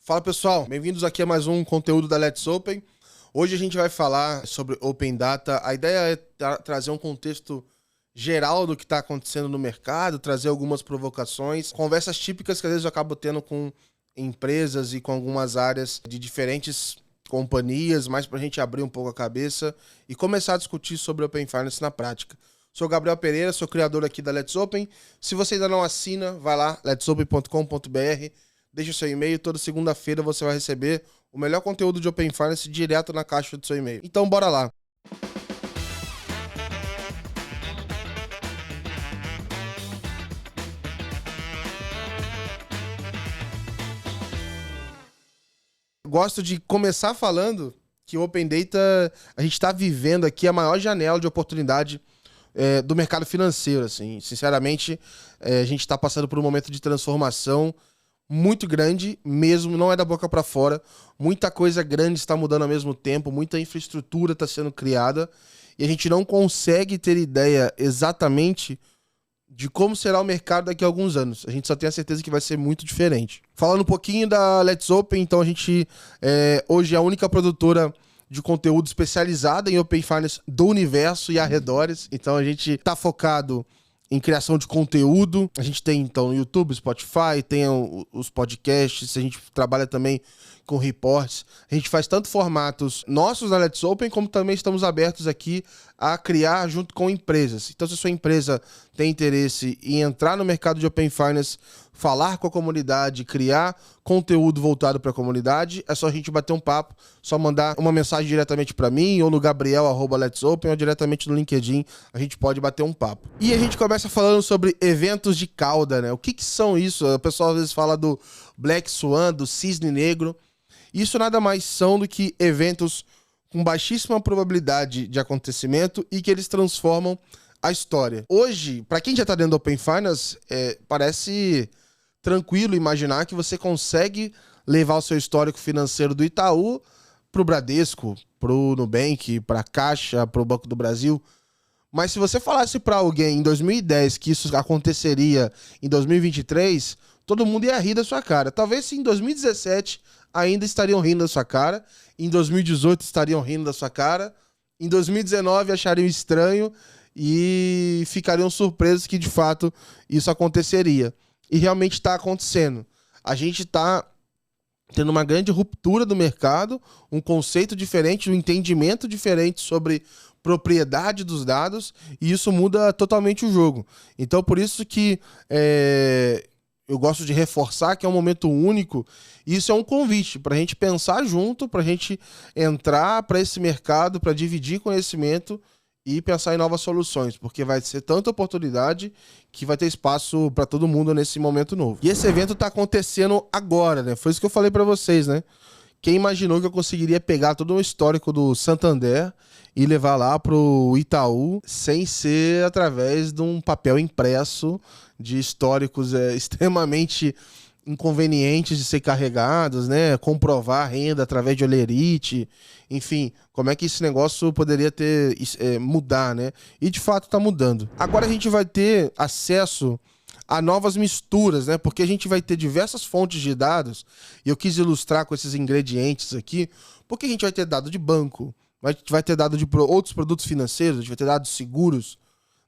Fala pessoal, bem-vindos aqui a mais um conteúdo da Let's Open. Hoje a gente vai falar sobre Open Data. A ideia é trazer um contexto geral do que está acontecendo no mercado, trazer algumas provocações, conversas típicas que às vezes eu acabo tendo com empresas e com algumas áreas de diferentes companhias, mas para a gente abrir um pouco a cabeça e começar a discutir sobre Open Finance na prática. Sou Gabriel Pereira, sou criador aqui da Let's Open. Se você ainda não assina, vai lá, letsopen.com.br. Deixe o seu e-mail, toda segunda-feira você vai receber o melhor conteúdo de Open Finance direto na caixa do seu e-mail. Então, bora lá. Gosto de começar falando que o Open Data, a gente está vivendo aqui a maior janela de oportunidade do mercado financeiro. Assim. Sinceramente, a gente está passando por um momento de transformação muito grande mesmo, não é da boca para fora. Muita coisa grande está mudando ao mesmo tempo, muita infraestrutura está sendo criada e a gente não consegue ter ideia exatamente de como será o mercado daqui a alguns anos. A gente só tem a certeza que vai ser muito diferente. Falando um pouquinho da Let's Open, então a gente hoje é a única produtora de conteúdo especializada em Open Finance do universo e arredores. Então a gente está focado em criação de conteúdo. A gente tem, então, no YouTube, Spotify, tem os podcasts, a gente trabalha também com reports. A gente faz tanto formatos nossos na Let's Open, como também estamos abertos aqui a criar junto com empresas. Então, se a sua empresa tem interesse em entrar no mercado de Open Finance, falar com a comunidade, criar conteúdo voltado para a comunidade, é só a gente bater um papo, só mandar uma mensagem diretamente para mim ou no Gabriel@Let'sOpen ou diretamente no LinkedIn, a gente pode bater um papo. E a gente começa falando sobre eventos de cauda, né? O que são isso? O pessoal às vezes fala do Black Swan, do Cisne Negro. Isso nada mais são do que eventos com baixíssima probabilidade de acontecimento e que eles transformam a história. Hoje, para quem já está dentro do Open Finance, parece tranquilo imaginar que você consegue levar o seu histórico financeiro do Itaú para o Bradesco, para o Nubank, para a Caixa, para o Banco do Brasil. Mas se você falasse para alguém em 2010 que isso aconteceria em 2023, todo mundo ia rir da sua cara. Talvez se em 2017 ainda estariam rindo da sua cara, em 2018 estariam rindo da sua cara, em 2019 achariam estranho e ficariam surpresos que de fato isso aconteceria. E realmente está acontecendo. A gente está tendo uma grande ruptura do mercado, um conceito diferente, um entendimento diferente sobre propriedade dos dados, e isso muda totalmente o jogo. Então, por isso que eu gosto de reforçar que é um momento único, e isso é um convite para a gente pensar junto, para a gente entrar para esse mercado, para dividir conhecimento e pensar em novas soluções, porque vai ser tanta oportunidade que vai ter espaço para todo mundo nesse momento novo. E esse evento está acontecendo agora, né? Foi isso que eu falei para vocês, né? Quem imaginou que eu conseguiria pegar todo o histórico do Santander e levar lá pro Itaú sem ser através de um papel impresso de históricos extremamente inconvenientes de ser carregados, né? Comprovar a renda através de olerite, enfim, como é que esse negócio poderia mudar, né? E de fato está mudando. Agora a gente vai ter acesso a novas misturas, né? Porque a gente vai ter diversas fontes de dados, e eu quis ilustrar com esses ingredientes aqui, porque a gente vai ter dado de banco, vai ter dado de outros produtos financeiros, a gente vai ter dados seguros.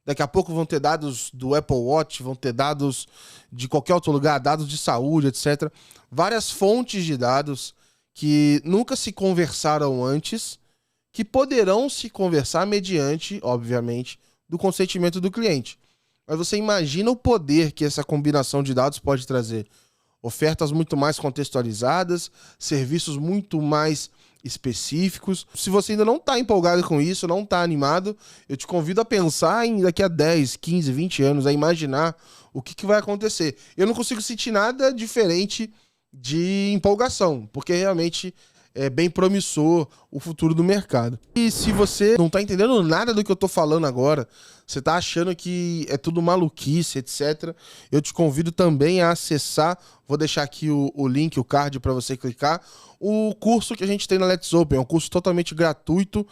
Daqui a pouco vão ter dados do Apple Watch, vão ter dados de qualquer outro lugar, dados de saúde, etc. Várias fontes de dados que nunca se conversaram antes, que poderão se conversar mediante, obviamente, do consentimento do cliente. Mas você imagina o poder que essa combinação de dados pode trazer. Ofertas muito mais contextualizadas, serviços muito mais específicos. Se você ainda não está empolgado com isso, não está animado, eu te convido a pensar em daqui a 10, 15, 20 anos, a imaginar o que vai acontecer. Eu não consigo sentir nada diferente de empolgação, porque realmente é bem promissor o futuro do mercado. E se você não está entendendo nada do que eu estou falando agora, você está achando que é tudo maluquice, etc., eu te convido também a acessar, vou deixar aqui o link, o card para você clicar, o curso que a gente tem na Let's Open. É um curso totalmente gratuito,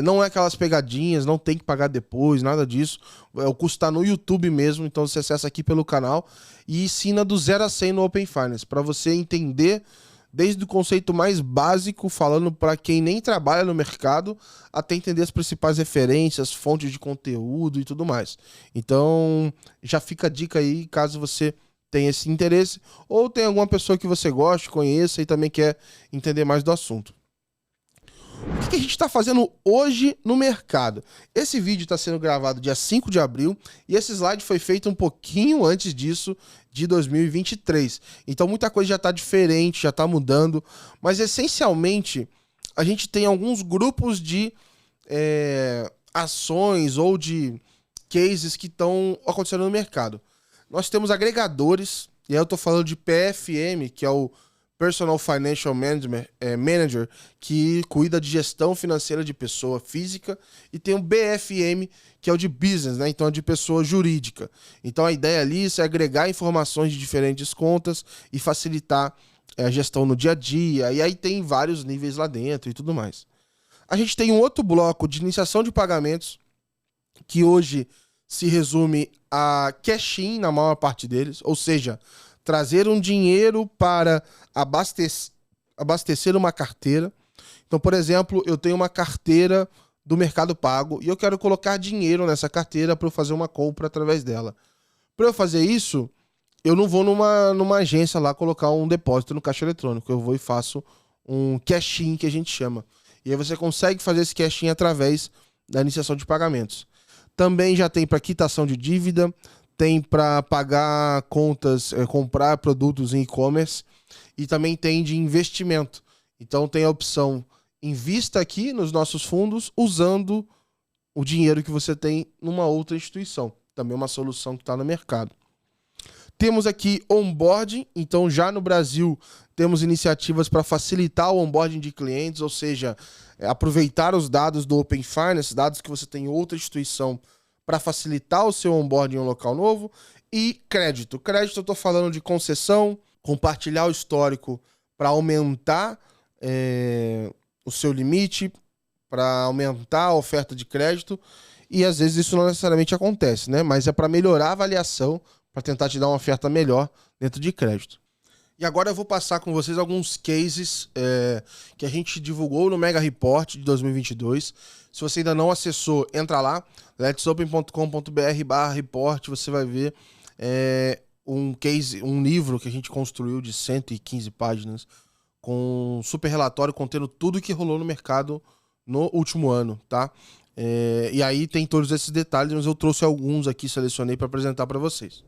não é aquelas pegadinhas, não tem que pagar depois, nada disso. O curso está no YouTube mesmo, então você acessa aqui pelo canal e ensina do 0 a 100 no Open Finance, para você entender desde o conceito mais básico, falando para quem nem trabalha no mercado, até entender as principais referências, fontes de conteúdo e tudo mais. Então, já fica a dica aí, caso você tenha esse interesse, ou tem alguma pessoa que você goste, conheça e também quer entender mais do assunto. O que a gente está fazendo hoje no mercado? Esse vídeo está sendo gravado dia 5 de abril e esse slide foi feito um pouquinho antes disso, de 2023. Então muita coisa já está diferente, já está mudando, mas essencialmente a gente tem alguns grupos de ações ou de cases que estão acontecendo no mercado. Nós temos agregadores, e aí eu estou falando de PFM, que é o Personal Financial Manager, que cuida de gestão financeira de pessoa física, e tem o BFM, que é o de business, né? Então é de pessoa jurídica. Então a ideia ali é agregar informações de diferentes contas e facilitar a gestão no dia a dia, e aí tem vários níveis lá dentro e tudo mais. A gente tem um outro bloco de iniciação de pagamentos, que hoje se resume a cash-in na maior parte deles, ou seja, trazer um dinheiro para abastecer uma carteira. Então, por exemplo, eu tenho uma carteira do Mercado Pago e eu quero colocar dinheiro nessa carteira para eu fazer uma compra através dela. Para eu fazer isso, eu não vou numa agência lá colocar um depósito no caixa eletrônico. Eu vou e faço um cash-in, que a gente chama. E aí você consegue fazer esse cash-in através da iniciação de pagamentos. Também já tem para quitação de dívida, tem para pagar contas, comprar produtos em e-commerce, e também tem de investimento. Então tem a opção invista aqui nos nossos fundos usando o dinheiro que você tem numa outra instituição. Também é uma solução que está no mercado. Temos aqui onboarding, então já no Brasil temos iniciativas para facilitar o onboarding de clientes, ou seja, aproveitar os dados do Open Finance, dados que você tem em outra instituição, para facilitar o seu onboarding em um local novo. E crédito. Crédito, eu estou falando de concessão, compartilhar o histórico para aumentar o seu limite, para aumentar a oferta de crédito. E às vezes isso não necessariamente acontece, né? Mas é para melhorar a avaliação, para tentar te dar uma oferta melhor dentro de crédito. E agora eu vou passar com vocês alguns cases que a gente divulgou no Mega Report de 2022. Se você ainda não acessou, entra lá, letsopen.com.br/report, você vai ver um case, um livro que a gente construiu de 115 páginas, com um super relatório contendo tudo que rolou no mercado no último ano, tá? E aí tem todos esses detalhes, mas eu trouxe alguns aqui, selecionei para apresentar para vocês.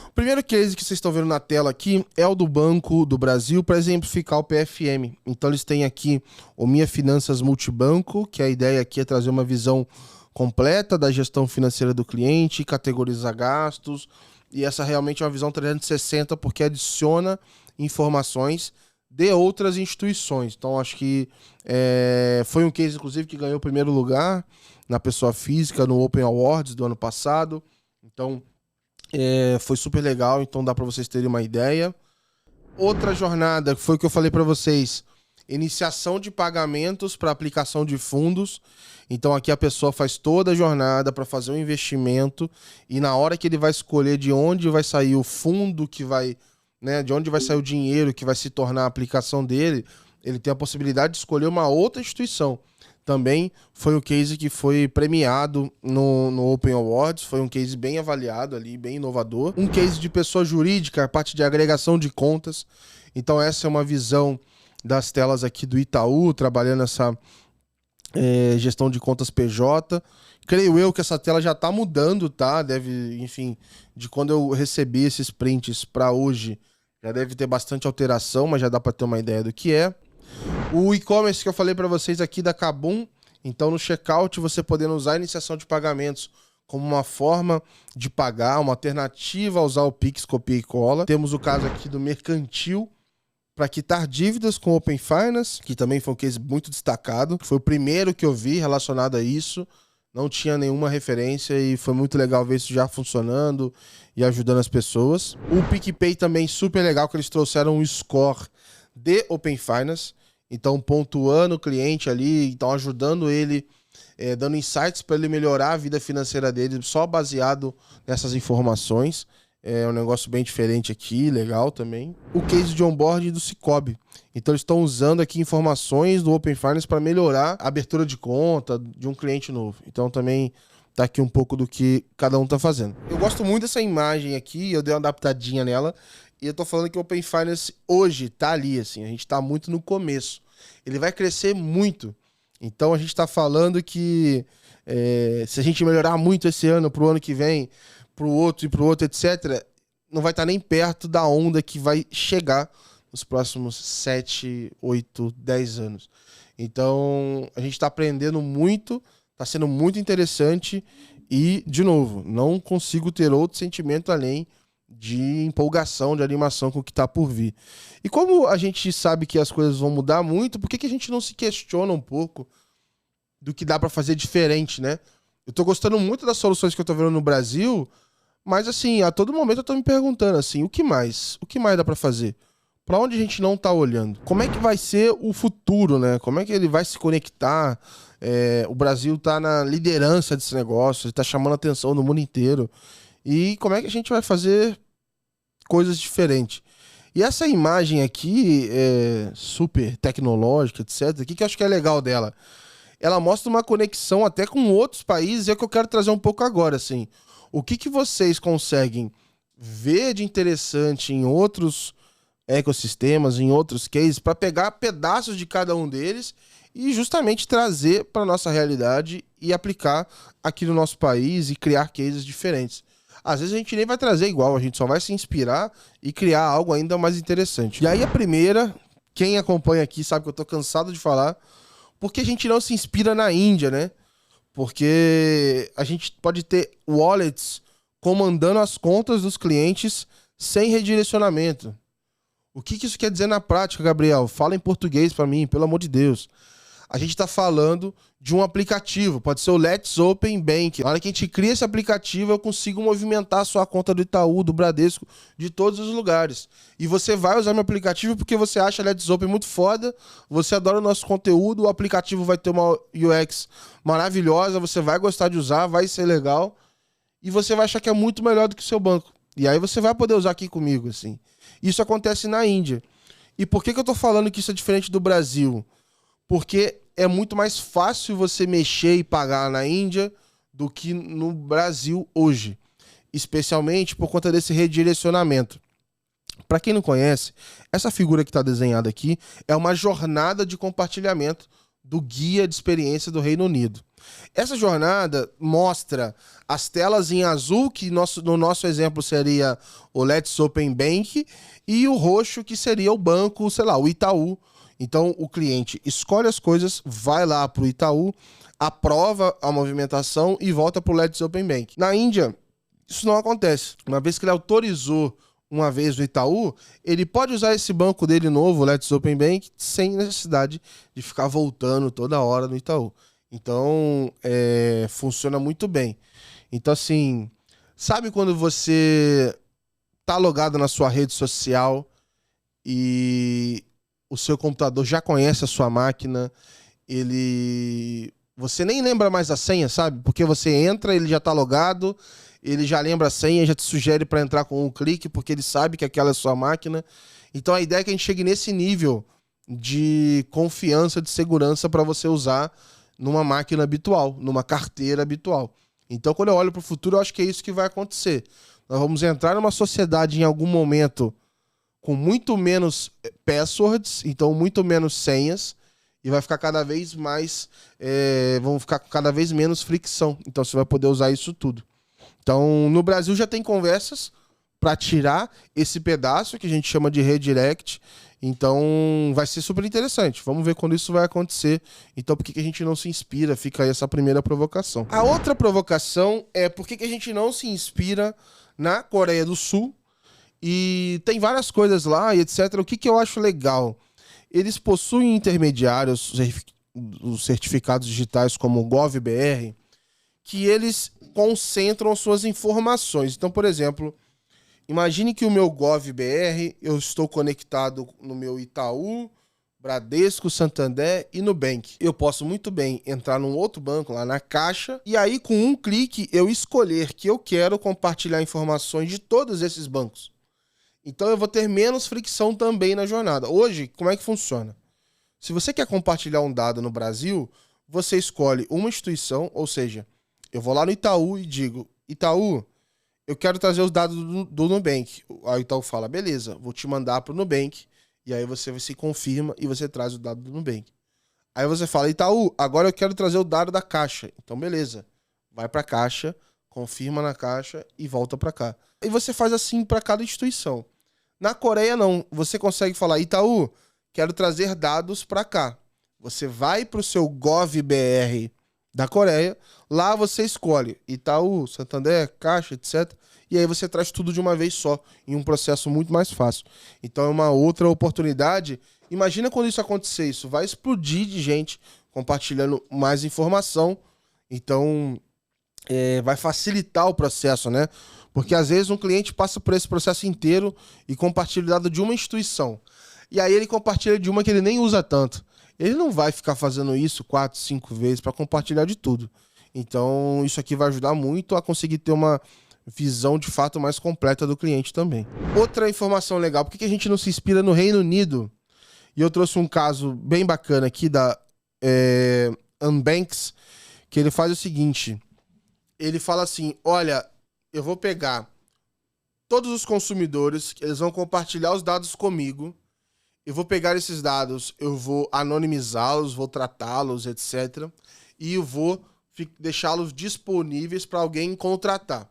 O primeiro case que vocês estão vendo na tela aqui é o do Banco do Brasil para exemplificar o PFM. Então eles têm aqui o Minha Finanças Multibanco, que a ideia aqui é trazer uma visão completa da gestão financeira do cliente, categorizar gastos, e essa realmente é uma visão 360 porque adiciona informações de outras instituições. Então acho que foi um case inclusive que ganhou o primeiro lugar na pessoa física no Open Awards do ano passado. Então foi super legal, então dá para vocês terem uma ideia. Outra jornada foi o que eu falei para vocês, iniciação de pagamentos para aplicação de fundos. Então aqui a pessoa faz toda a jornada para fazer um investimento, e na hora que ele vai escolher de onde vai sair o fundo que vai, né, de onde vai sair o dinheiro que vai se tornar a aplicação dele, ele tem a possibilidade de escolher uma outra instituição. Também foi um case que foi premiado no Open Awards, foi um case bem avaliado ali, bem inovador. Um case de pessoa jurídica, a parte de agregação de contas. Então essa é uma visão das telas aqui do Itaú, trabalhando essa gestão de contas PJ. Creio eu que essa tela já está mudando, tá? Deve, enfim, de quando eu recebi esses prints para hoje, já deve ter bastante alteração, mas já dá para ter uma ideia do que é. O e-commerce que eu falei para vocês aqui da Kabum, então no checkout você podendo usar a iniciação de pagamentos como uma forma de pagar, uma alternativa a usar o Pix, copia e cola. Temos o caso aqui do Mercantil, para quitar dívidas com Open Finance, que também foi um case muito destacado. Foi o primeiro que eu vi relacionado a isso, não tinha nenhuma referência e foi muito legal ver isso já funcionando e ajudando as pessoas. O PicPay também super legal, que eles trouxeram um score de Open Finance, então pontuando o cliente ali, então ajudando ele, dando insights para ele melhorar a vida financeira dele, só baseado nessas informações. É um negócio bem diferente aqui, legal também. O case de onboarding do Cicobi. Então eles estão usando aqui informações do Open Finance para melhorar a abertura de conta de um cliente novo. Então também tá aqui um pouco do que cada um tá fazendo. Eu gosto muito dessa imagem aqui, eu dei uma adaptadinha nela. E eu tô falando que o Open Finance hoje tá ali, assim, a gente tá muito no começo. Ele vai crescer muito. Então a gente tá falando que se a gente melhorar muito esse ano pro ano que vem, pro outro, etc., não vai estar nem perto da onda que vai chegar nos próximos 7, 8, 10 anos. Então a gente está aprendendo muito, está sendo muito interessante e, de novo, não consigo ter outro sentimento além de empolgação, de animação com o que está por vir. E como a gente sabe que as coisas vão mudar muito, por que a gente não se questiona um pouco do que dá para fazer diferente, né? Eu tô gostando muito das soluções que eu tô vendo no Brasil, mas assim, a todo momento eu tô me perguntando assim, o que mais? O que mais dá para fazer? Para onde a gente não tá olhando? Como é que vai ser o futuro, né? Como é que ele vai se conectar? O Brasil tá na liderança desse negócio, ele tá chamando a atenção no mundo inteiro. E como é que a gente vai fazer coisas diferentes? E essa imagem aqui, super tecnológica, etc., o que eu acho que é legal dela? Ela mostra uma conexão até com outros países, e é o que eu quero trazer um pouco agora, assim. O que vocês conseguem ver de interessante em outros ecossistemas, em outros cases, para pegar pedaços de cada um deles e justamente trazer para nossa realidade e aplicar aqui no nosso país e criar cases diferentes. Às vezes a gente nem vai trazer igual, a gente só vai se inspirar e criar algo ainda mais interessante. E aí a primeira, quem acompanha aqui sabe que eu tô cansado de falar, porque a gente não se inspira na Índia, né? Porque a gente pode ter wallets comandando as contas dos clientes sem redirecionamento. O que isso quer dizer na prática, Gabriel? Fala em português para mim, pelo amor de Deus. A gente está falando de um aplicativo, pode ser o Let's Open Bank. Na hora que a gente cria esse aplicativo, eu consigo movimentar a sua conta do Itaú, do Bradesco, de todos os lugares. E você vai usar meu aplicativo porque você acha Let's Open muito foda, você adora o nosso conteúdo, o aplicativo vai ter uma UX maravilhosa, você vai gostar de usar, vai ser legal, e você vai achar que é muito melhor do que o seu banco. E aí você vai poder usar aqui comigo, assim. Isso acontece na Índia. E por que eu tô falando que isso é diferente do Brasil? Porque é muito mais fácil você mexer e pagar na Índia do que no Brasil hoje. Especialmente por conta desse redirecionamento. Para quem não conhece, essa figura que está desenhada aqui é uma jornada de compartilhamento do guia de experiência do Reino Unido. Essa jornada mostra as telas em azul, que no nosso exemplo seria o Let's Open Bank, e o roxo, que seria o banco, sei lá, o Itaú. Então o cliente escolhe as coisas, vai lá para o Itaú, aprova a movimentação e volta para o Let's Open Bank. Na Índia, isso não acontece. Uma vez que ele autorizou uma vez o Itaú, ele pode usar esse banco dele novo, o Let's Open Bank, sem necessidade de ficar voltando toda hora no Itaú. Então, funciona muito bem. Então, assim, sabe quando você tá logado na sua rede social e o seu computador já conhece a sua máquina, você nem lembra mais a senha, sabe? Porque você entra, ele já tá logado, ele já lembra a senha, já te sugere para entrar com um clique, porque ele sabe que aquela é a sua máquina. Então a ideia é que a gente chegue nesse nível de confiança, de segurança para você usar numa máquina habitual, numa carteira habitual. Então quando eu olho para o futuro, eu acho que é isso que vai acontecer. Nós vamos entrar numa sociedade em algum momento com muito menos passwords, então muito menos senhas, e vai ficar cada vez mais, vão ficar cada vez menos fricção. Então você vai poder usar isso tudo. Então no Brasil já tem conversas para tirar esse pedaço que a gente chama de redirect. Então vai ser super interessante. Vamos ver quando isso vai acontecer. Então por que a gente não se inspira? Fica aí essa primeira provocação. A outra provocação é por que a gente não se inspira na Coreia do Sul. E tem várias coisas lá e etc. O que eu acho legal? Eles possuem intermediários, os certificados digitais como o GovBR, que eles concentram suas informações. Então, por exemplo, imagine que o meu GovBR, eu estou conectado no meu Itaú, Bradesco, Santander e Nubank. Eu posso muito bem entrar num outro banco, lá na Caixa, e aí com um clique eu escolher que eu quero compartilhar informações de todos esses bancos. Então eu vou ter menos fricção também na jornada. Hoje, como é que funciona? Se você quer compartilhar um dado no Brasil, você escolhe uma instituição, ou seja, eu vou lá no Itaú e digo, Itaú, eu quero trazer os dados do Nubank. Aí o Itaú fala, beleza, vou te mandar para o Nubank. E aí você se confirma e você traz o dado do Nubank. Aí você fala, Itaú, agora eu quero trazer o dado da Caixa. Então, beleza. Vai para a Caixa, confirma na Caixa e volta para cá. E você faz assim para cada instituição. Na Coreia, não. Você consegue falar, Itaú, quero trazer dados para cá. Você vai para o seu GovBR da Coreia, lá você escolhe Itaú, Santander, Caixa, etc. E aí você traz tudo de uma vez só, em um processo muito mais fácil. Então é uma outra oportunidade. Imagina quando isso acontecer, isso vai explodir de gente compartilhando mais informação. Então vai facilitar o processo, né? Porque às vezes um cliente passa por esse processo inteiro e compartilha o dado de uma instituição. E aí ele compartilha de uma que ele nem usa tanto. Ele não vai ficar fazendo isso 4, 5 vezes para compartilhar de tudo. Então isso aqui vai ajudar muito a conseguir ter uma visão de fato mais completa do cliente também. Outra informação legal, por que a gente não se inspira no Reino Unido? E eu trouxe um caso bem bacana aqui da Unbanks, que ele faz o seguinte, ele fala assim, olha, eu vou pegar todos os consumidores, eles vão compartilhar os dados comigo, eu vou pegar esses dados, eu vou anonimizá-los, vou tratá-los, etc. E eu vou deixá-los disponíveis para alguém contratar.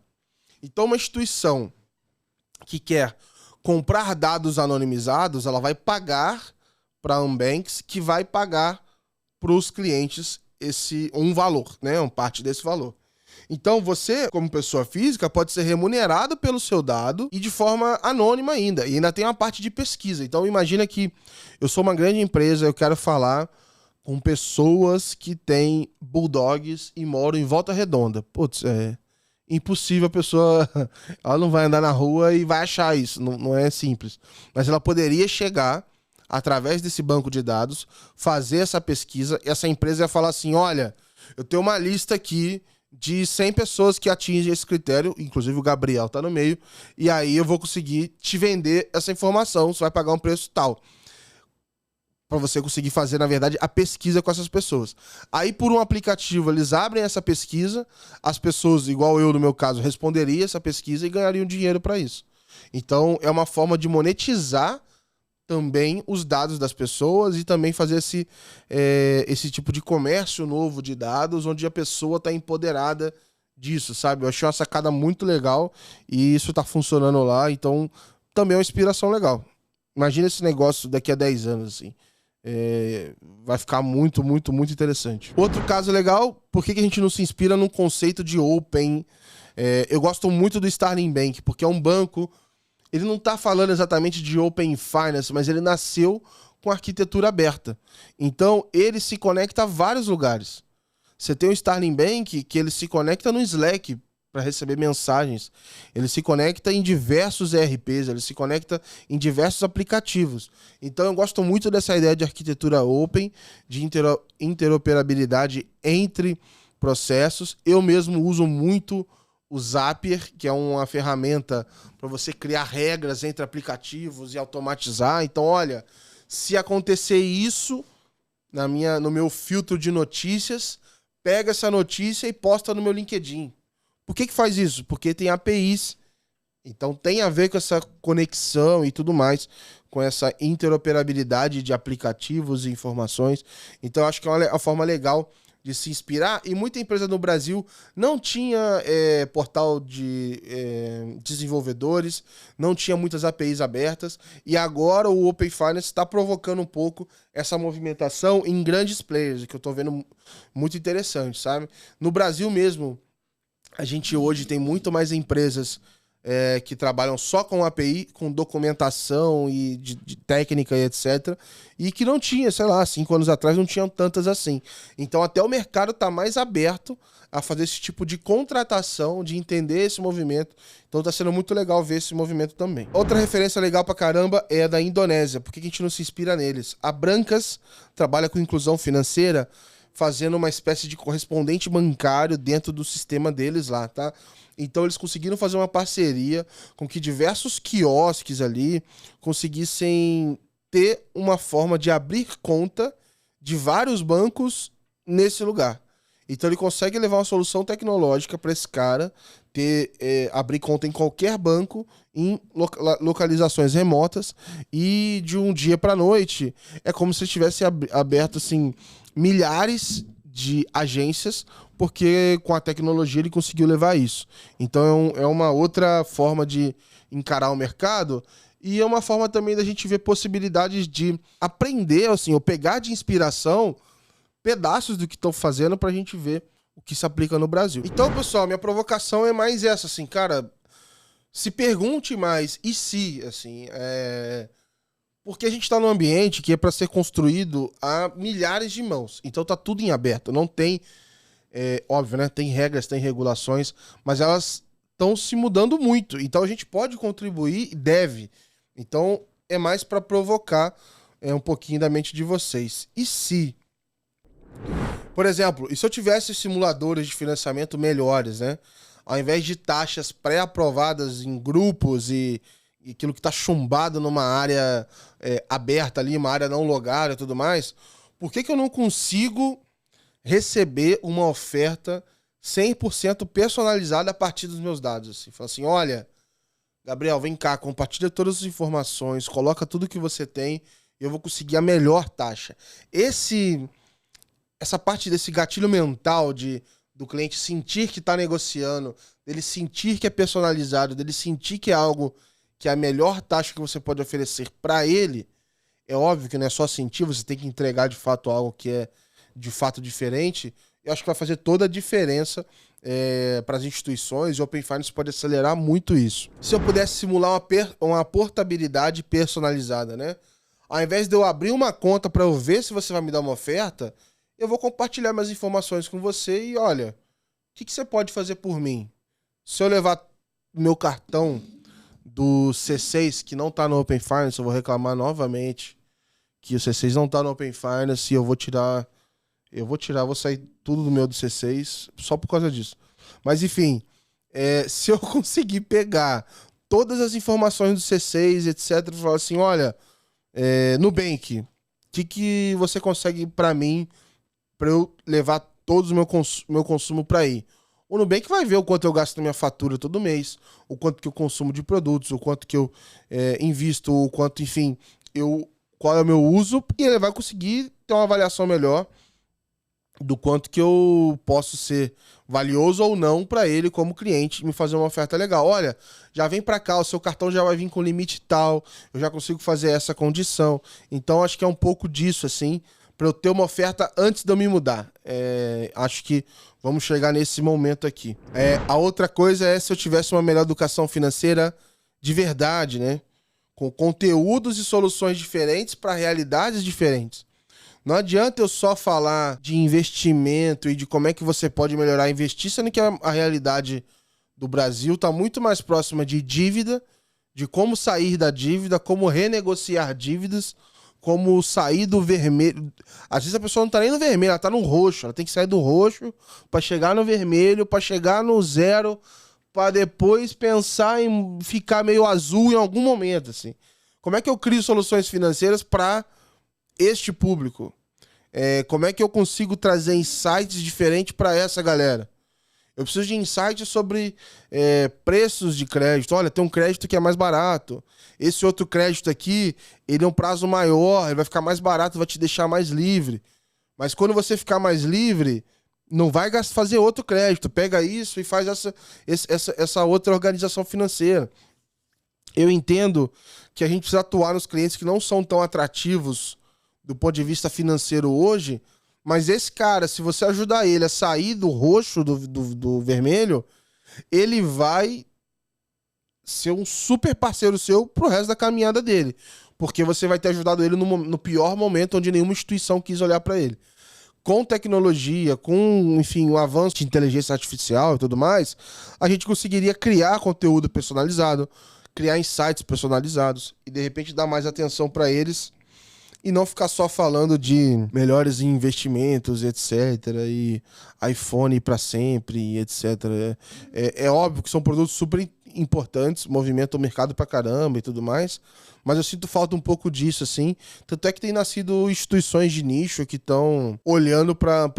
Então, uma instituição que quer comprar dados anonimizados, ela vai pagar para a Unbanks, que vai pagar para os clientes um valor, né? Uma parte desse valor. Então, você, como pessoa física, pode ser remunerado pelo seu dado e de forma anônima ainda. E ainda tem uma parte de pesquisa. Então, imagina que eu sou uma grande empresa, eu quero falar com pessoas que têm bulldogs e moram em Volta Redonda. Putz, é impossível a pessoa... Ela não vai andar na rua e vai achar isso. Não é simples. Mas ela poderia chegar, através desse banco de dados, fazer essa pesquisa. E essa empresa ia falar assim, olha, eu tenho uma lista aqui de 100 pessoas que atingem esse critério, inclusive o Gabriel tá no meio, e aí eu vou conseguir te vender essa informação, você vai pagar um preço tal, para você conseguir fazer, na verdade, a pesquisa com essas pessoas. Aí, por um aplicativo, eles abrem essa pesquisa, as pessoas, igual eu, no meu caso, responderia essa pesquisa e ganhariam dinheiro para isso. Então, é uma forma de monetizar também os dados das pessoas e também fazer esse tipo de comércio novo de dados, onde a pessoa está empoderada disso, sabe? Eu achei uma sacada muito legal e isso está funcionando lá, então também é uma inspiração legal. Imagina esse negócio daqui a 10 anos, assim. Vai ficar muito, muito, muito interessante. Outro caso legal, por que a gente não se inspira num conceito de open? Eu gosto muito do Starling Bank, porque é um banco. Ele não está falando exatamente de Open Finance, mas ele nasceu com arquitetura aberta. Então, ele se conecta a vários lugares. Você tem o Starling Bank, que ele se conecta no Slack para receber mensagens. Ele se conecta em diversos ERPs, ele se conecta em diversos aplicativos. Então, eu gosto muito dessa ideia de arquitetura open, de interoperabilidade entre processos. Eu mesmo uso muito o Zapier, que é uma ferramenta para você criar regras entre aplicativos e automatizar. Então, olha, se acontecer isso no meu filtro de notícias, pega essa notícia e posta no meu LinkedIn. Por que faz isso? Porque tem APIs. Então, tem a ver com essa conexão e tudo mais, com essa interoperabilidade de aplicativos e informações. Então, acho que é uma forma legal de se inspirar, e muita empresa no Brasil não tinha portal de desenvolvedores, não tinha muitas APIs abertas, e agora o Open Finance está provocando um pouco essa movimentação em grandes players, que eu estou vendo muito interessante, sabe? No Brasil mesmo, a gente hoje tem muito mais empresas que trabalham só com API, com documentação e de técnica e etc. E que não tinha, sei lá, 5 anos atrás não tinham tantas assim. Então até o mercado está mais aberto a fazer esse tipo de contratação, de entender esse movimento. Então tá sendo muito legal ver esse movimento também. Outra referência legal pra caramba é a da Indonésia. Por que a gente não se inspira neles? A Brancas trabalha com inclusão financeira, fazendo uma espécie de correspondente bancário dentro do sistema deles lá, tá? Então eles conseguiram fazer uma parceria com que diversos quiosques ali conseguissem ter uma forma de abrir conta de vários bancos nesse lugar. Então ele consegue levar uma solução tecnológica para esse cara abrir conta em qualquer banco em localizações remotas e de um dia para noite é como se ele tivesse aberto assim milhares de agências, porque com a tecnologia ele conseguiu levar isso. Então é uma outra forma de encarar o mercado e é uma forma também da gente ver possibilidades de aprender, assim, ou pegar de inspiração pedaços do que estão fazendo pra gente ver o que se aplica no Brasil. Então, pessoal, minha provocação é mais essa, assim, cara, se pergunte mais, e se, assim, porque a gente tá num ambiente que é para ser construído a milhares de mãos, então tá tudo em aberto, não tem, óbvio, né, tem regras, tem regulações, mas elas estão se mudando muito, então a gente pode contribuir e deve, então é mais para provocar um pouquinho da mente de vocês. E se... Por exemplo, e se eu tivesse simuladores de financiamento melhores, né? Ao invés de taxas pré-aprovadas em grupos e aquilo que está chumbado numa área aberta ali, uma área não logada e tudo mais, por que eu não consigo receber uma oferta 100% personalizada a partir dos meus dados? Assim? Fala assim, olha, Gabriel, vem cá, compartilha todas as informações, coloca tudo que você tem e eu vou conseguir a melhor taxa. Essa parte desse gatilho mental do cliente sentir que está negociando, dele sentir que é personalizado, dele sentir que é algo que é a melhor taxa que você pode oferecer para ele, é óbvio que não é só sentir, você tem que entregar de fato algo que é de fato diferente. Eu acho que vai fazer toda a diferença para as instituições, e o Open Finance pode acelerar muito isso. Se eu pudesse simular uma portabilidade personalizada, né? Ao invés de eu abrir uma conta para eu ver se você vai me dar uma oferta, eu vou compartilhar minhas informações com você e, olha, o que você pode fazer por mim? Se eu levar meu cartão do C6, que não tá no Open Finance, eu vou reclamar novamente que o C6 não tá no Open Finance e vou sair tudo do meu do C6 só por causa disso. Mas, enfim, se eu conseguir pegar todas as informações do C6, etc, e falar assim, olha, Nubank, o que você consegue para mim para eu levar todo o meu consumo para aí? O Nubank vai ver o quanto eu gasto na minha fatura todo mês, o quanto que eu consumo de produtos, o quanto que eu invisto, o quanto, enfim, qual é o meu uso, e ele vai conseguir ter uma avaliação melhor do quanto que eu posso ser valioso ou não para ele como cliente e me fazer uma oferta legal. Olha, já vem para cá, o seu cartão já vai vir com limite tal, eu já consigo fazer essa condição. Então acho que é um pouco disso, assim, para eu ter uma oferta antes de eu me mudar. Acho que vamos chegar nesse momento aqui. A outra coisa é se eu tivesse uma melhor educação financeira de verdade, né? Com conteúdos e soluções diferentes para realidades diferentes. Não adianta eu só falar de investimento e de como é que você pode melhorar investir, sendo que a realidade do Brasil está muito mais próxima de dívida, de como sair da dívida, como renegociar dívidas, como sair do vermelho. Às vezes a pessoa não tá nem no vermelho, ela tá no roxo. Ela tem que sair do roxo para chegar no vermelho, para chegar no zero, para depois pensar em ficar meio azul em algum momento, assim. Como é que eu crio soluções financeiras para este público? Como é que eu consigo trazer insights diferentes para essa galera? Eu preciso de insights sobre preços de crédito. Olha, tem um crédito que é mais barato. Esse outro crédito aqui, ele é um prazo maior, ele vai ficar mais barato, vai te deixar mais livre. Mas quando você ficar mais livre, não vai fazer outro crédito. Pega isso e faz essa outra organização financeira. Eu entendo que a gente precisa atuar nos clientes que não são tão atrativos do ponto de vista financeiro hoje, mas esse cara, se você ajudar ele a sair do roxo, do vermelho, ele vai ser um super parceiro seu pro resto da caminhada dele. Porque você vai ter ajudado ele no pior momento onde nenhuma instituição quis olhar para ele. Com tecnologia, com, enfim, o avanço de inteligência artificial e tudo mais, a gente conseguiria criar conteúdo personalizado, criar insights personalizados e, de repente, dar mais atenção para eles e não ficar só falando de melhores investimentos, etc. E iPhone para sempre, e etc. É óbvio que são produtos super importantes, movimentam o mercado pra caramba e tudo mais, mas eu sinto falta um pouco disso, assim. Tanto é que tem nascido instituições de nicho que estão olhando pra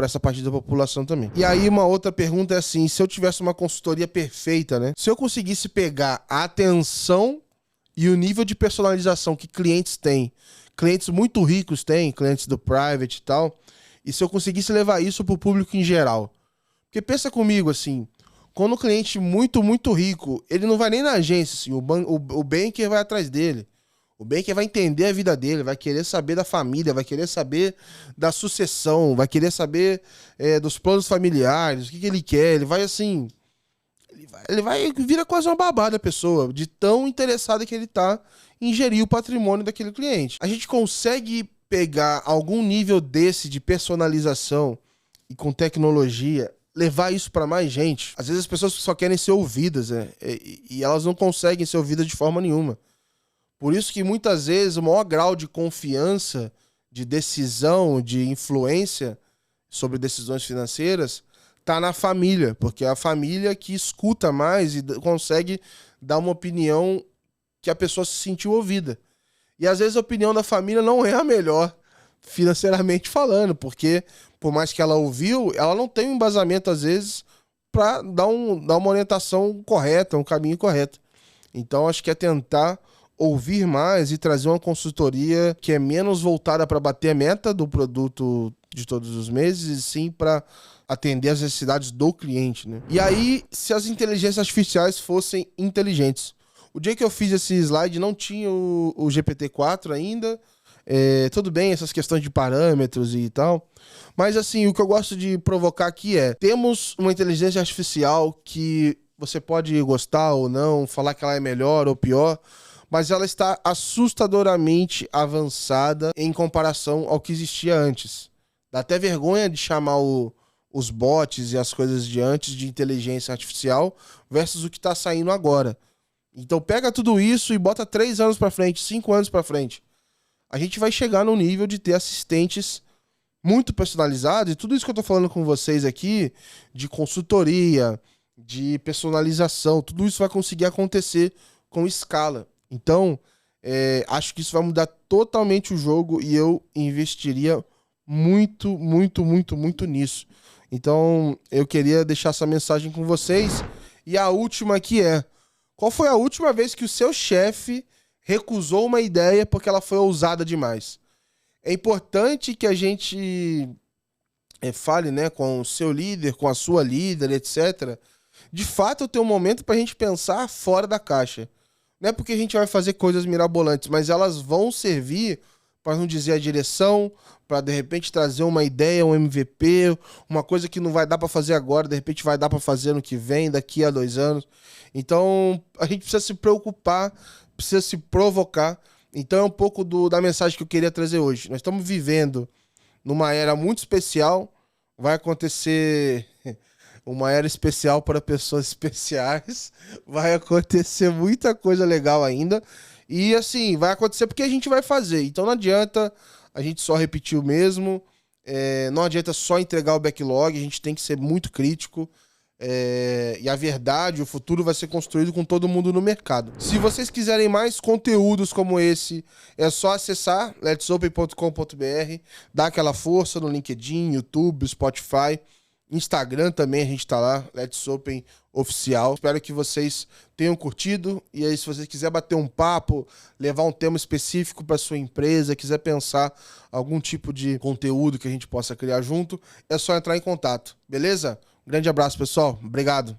essa parte da população também. E aí uma outra pergunta é assim, se eu tivesse uma consultoria perfeita, né? Se eu conseguisse pegar a atenção e o nível de personalização que clientes têm, clientes muito ricos têm, clientes do private e tal, e se eu conseguisse levar isso pro público em geral. Porque pensa comigo, assim, quando o cliente muito, muito rico, ele não vai nem na agência, assim, o banker vai atrás dele. O banker vai entender a vida dele, vai querer saber da família, vai querer saber da sucessão, vai querer saber dos planos familiares, o que ele quer. Ele vai assim... Vira quase uma babada a pessoa, de tão interessada que ele tá em gerir o patrimônio daquele cliente. A gente consegue pegar algum nível desse de personalização e com tecnologia, levar isso para mais gente. Às vezes as pessoas só querem ser ouvidas, né? E elas não conseguem ser ouvidas de forma nenhuma. Por isso que muitas vezes o maior grau de confiança, de decisão, de influência sobre decisões financeiras tá na família, porque é a família que escuta mais e consegue dar uma opinião que a pessoa se sentiu ouvida. E às vezes a opinião da família não é a melhor, financeiramente falando, porque por mais que ela ouviu, ela não tem um embasamento às vezes para dar uma orientação correta, um caminho correto. Então acho que é tentar ouvir mais e trazer uma consultoria que é menos voltada para bater a meta do produto de todos os meses, e sim para atender as necessidades do cliente, né? E aí, se as inteligências artificiais fossem inteligentes? O dia que eu fiz esse slide não tinha o GPT-4 ainda. Tudo bem, essas questões de parâmetros e tal. Mas assim, o que eu gosto de provocar aqui temos uma inteligência artificial que você pode gostar ou não, falar que ela é melhor ou pior, mas ela está assustadoramente avançada em comparação ao que existia antes. Dá até vergonha de chamar os bots e as coisas de antes de inteligência artificial versus o que está saindo agora. Então pega tudo isso e bota 3 anos para frente, 5 anos para frente. A gente vai chegar no nível de ter assistentes muito personalizados, e tudo isso que eu tô falando com vocês aqui, de consultoria, de personalização, tudo isso vai conseguir acontecer com escala. Então, acho que isso vai mudar totalmente o jogo e eu investiria muito, muito, muito, muito nisso. Então, eu queria deixar essa mensagem com vocês. E a última aqui qual foi a última vez que o seu chefe recusou uma ideia porque ela foi ousada demais? É importante que a gente fale, né, com o seu líder, com a sua líder, etc. De fato, ter um momento para a gente pensar fora da caixa. Não é porque a gente vai fazer coisas mirabolantes, mas elas vão servir para não dizer a direção, para de repente trazer uma ideia, um MVP, uma coisa que não vai dar para fazer agora, de repente vai dar para fazer no que vem, daqui a 2 anos. Então, a gente precisa se preocupar, precisa se provocar. Então, é um pouco da mensagem que eu queria trazer hoje. Nós estamos vivendo numa era muito especial, vai acontecer uma era especial para pessoas especiais, vai acontecer muita coisa legal ainda. E assim, vai acontecer porque a gente vai fazer. Então não adianta a gente só repetir o mesmo. Não adianta só entregar o backlog. A gente tem que ser muito crítico. E a verdade, o futuro vai ser construído com todo mundo no mercado. Se vocês quiserem mais conteúdos como esse, é só acessar letsopen.com.br, dar aquela força no LinkedIn, YouTube, Spotify, Instagram também, a gente tá lá, Let's Open Oficial. Espero que vocês tenham curtido. E aí, se você quiser bater um papo, levar um tema específico para sua empresa, quiser pensar algum tipo de conteúdo que a gente possa criar junto, é só entrar em contato, beleza? Um grande abraço, pessoal. Obrigado.